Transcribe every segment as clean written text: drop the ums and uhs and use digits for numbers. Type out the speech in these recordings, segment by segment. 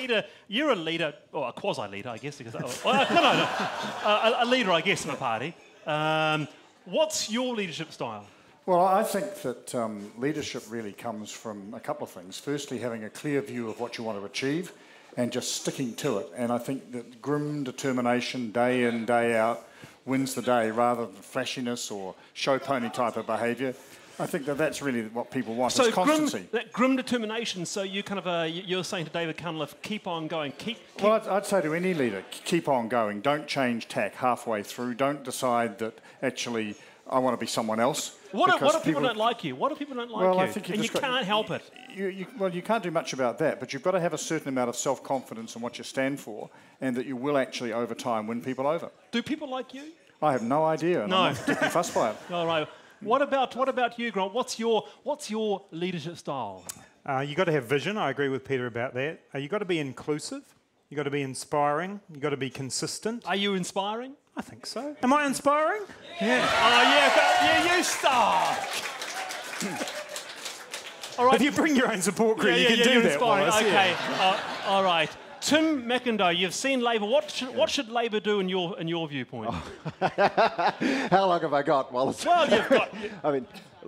leader. You're a leader, or a quasi-leader, I guess. Because, a leader, I guess, in a party. What's your leadership style? Well, I think that leadership really comes from a couple of things. Firstly, having a clear view of what you want to achieve and just sticking to it. And I think that grim determination, day in, day out, wins the day rather than flashiness or show pony type of behaviour. I think that that's really what people want, is constancy. That grim determination, so you kind of, you're saying to David Cunliffe, keep on going, keep... Well, I'd say to any leader, keep on going. Don't change tack halfway through. Don't decide that, actually, I want to be someone else. What if people don't like you? What if people don't like you? I think you can't help it. You can't do much about that, but you've got to have a certain amount of self-confidence in what you stand for, and that you will actually, over time, win people over. Do people like you? I have no idea, and I'm not particularly fussed by it. All right. What about you, Grant? What's your leadership style? You've got to have vision. I agree with Peter about that. You've got to be inclusive. You've got to be inspiring. You've got to be consistent. Are you inspiring? I think so. Am I inspiring? Yeah. Oh, yeah, you start. All right. If you bring your own support crew, you can do that, inspiring. Wallace. Okay. Yeah. All right. Tim McIndoe, you've seen Labor. What should Labor do in your viewpoint? How long have I got, Wallace? Well, you've got... I mean,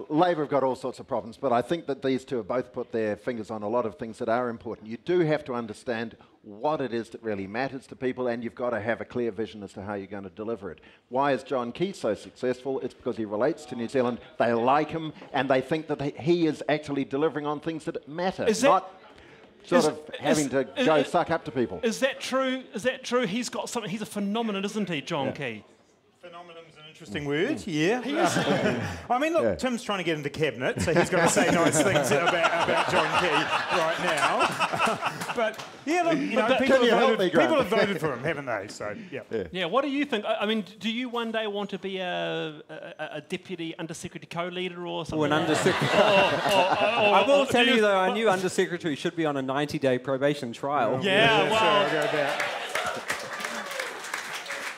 Labor have got all sorts of problems, but I think that these two have both put their fingers on a lot of things that are important. You do have to understand what it is that really matters to people, and you've got to have a clear vision as to how you're going to deliver it. Why is John Key so successful? It's because he relates to New Zealand, they like him, and they think that he is actually delivering on things that matter, not having to go suck up to people. Is that true? Is that true? He's got something. He's a phenomenon, isn't he, John Key? Phenomenon's an interesting word. Yeah. He is. I mean, look, Tim's trying to get into cabinet, so he's got to say nice things about John Key right now. But yeah, look, people have voted for him, haven't they? So yeah. What do you think? I mean, do you one day want to be a deputy undersecretary co-leader or something? Or an undersecretary. I will tell you though, our new undersecretary should be on a 90-day probation trial. Yeah, well.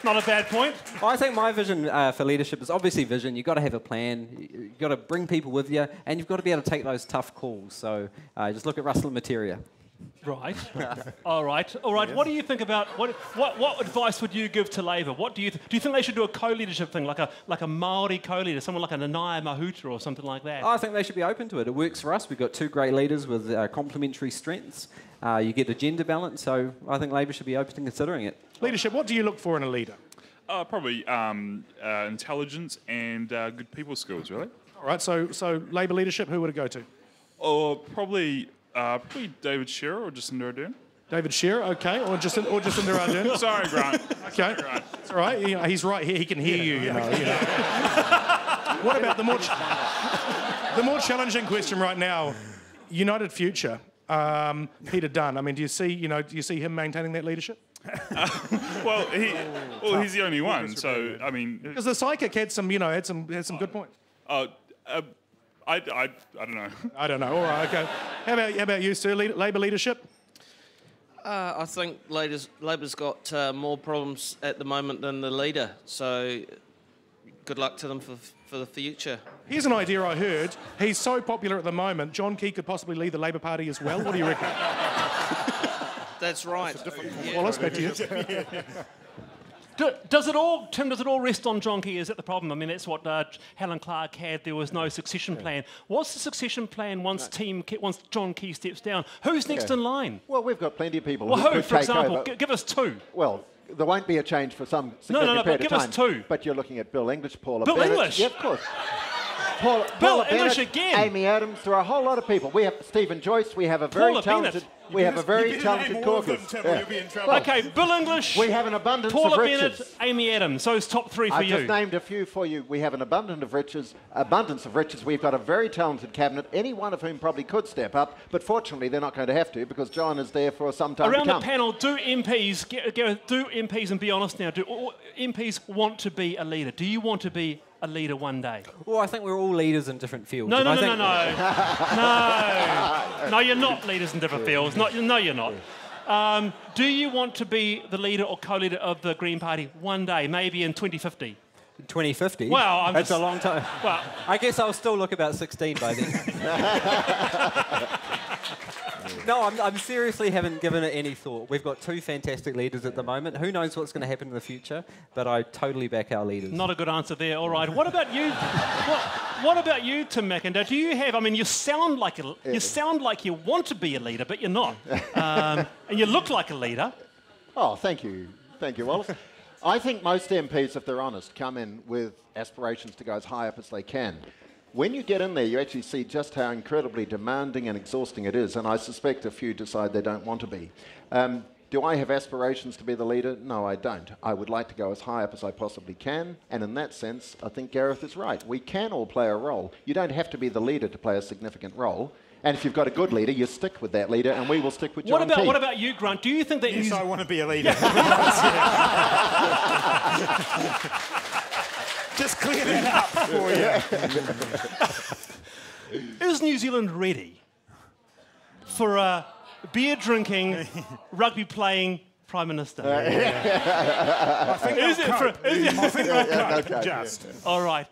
Not a bad point. I think my vision for leadership is obviously vision. You've got to have a plan. You've got to bring people with you, and you've got to be able to take those tough calls. So just look at Russell Materia. Right. All right. Yeah. What do you think about what advice would you give to Labor? What do you think they should do a co-leadership thing, like a Māori co-leader, someone like a Nanaia Mahuta or something like that? I think they should be open to it. It works for us. We've got two great leaders with complementary strengths. You get a gender balance, so I think Labor should be open to considering it. Leadership. What do you look for in a leader? Probably intelligence and good people skills, really. All right. So Labor leadership. Who would it go to? Or probably David Shearer or Jacinda Ardern. David Shearer, okay, or Jacinda Ardern. Sorry, Grant. Okay, it's all right. He's right here. He can hear you. You know. What about the more challenging question right now? United Future, Peter Dunn. I mean, do you see him maintaining that leadership? He's the only one. So I mean, because the psychic had some good points. I don't know. I don't know. All right, okay. How about you, sir? Labor leadership? I think Labor's got more problems at the moment than the leader. So good luck to them for the future. Here's an idea I heard. He's so popular at the moment, John Key could possibly lead the Labor Party as well. What do you reckon? That's right. Wallace, back to you. Does it all rest on John Key? Is that the problem? I mean, that's what Helen Clark had. There was no succession plan. What's the succession plan once John Key steps down? Who's next in line? Well, we've got plenty of people who could for take example? over. Give us two. Well, there won't be a change for some significant period of time. Give us two. But you're looking at Bill English, Paula Bill Bennett. English? Yeah, of course. Bill Paula English Bennett, again. Amy Adams. There are a whole lot of people. We have Stephen Joyce. We have a very talented. We have a very talented caucus. Okay, Bill English. We have an abundance Paula of riches. Bennett, Amy Adams. Those top three for you. I've just named a few for you. We have an abundance of riches. We've got a very talented cabinet, any one of whom probably could step up, but fortunately they're not going to have to because John is there for some time Around to come. the panel, do MPs, and be honest now, do MPs want to be a leader? Do you want to be a leader one day? Well, I think we're all leaders in different fields. No, you're not leaders in different fields. No, you're not. Do you want to be the leader or co-leader of the Green Party one day, maybe in 2050? 2050? Well, that's a long time. Well, I guess I'll still look about 16 by then. No, I'm seriously haven't given it any thought. We've got 2 fantastic leaders at the moment. Who knows what's going to happen in the future? But I totally back our leaders. Not a good answer there. All right. What about you? What about you, Tim Macintyre? Do you have? I mean, you sound like you want to be a leader, but you're not. And you look like a leader. Oh, thank you, Wallace. I think most MPs, if they're honest, come in with aspirations to go as high up as they can. When you get in there, you actually see just how incredibly demanding and exhausting it is, and I suspect a few decide they don't want to be. Do I have aspirations to be the leader? No, I don't. I would like to go as high up as I possibly can, and in that sense, I think Gareth is right. We can all play a role. You don't have to be the leader to play a significant role. And if you've got a good leader, you stick with that leader, and we will stick with John Key. What about you, Grant? Do you think that Yes, I want to be a leader. Just clear that up for you. Is New Zealand ready for a beer-drinking, rugby-playing Prime Minister? I think they'll cope. Just. All right.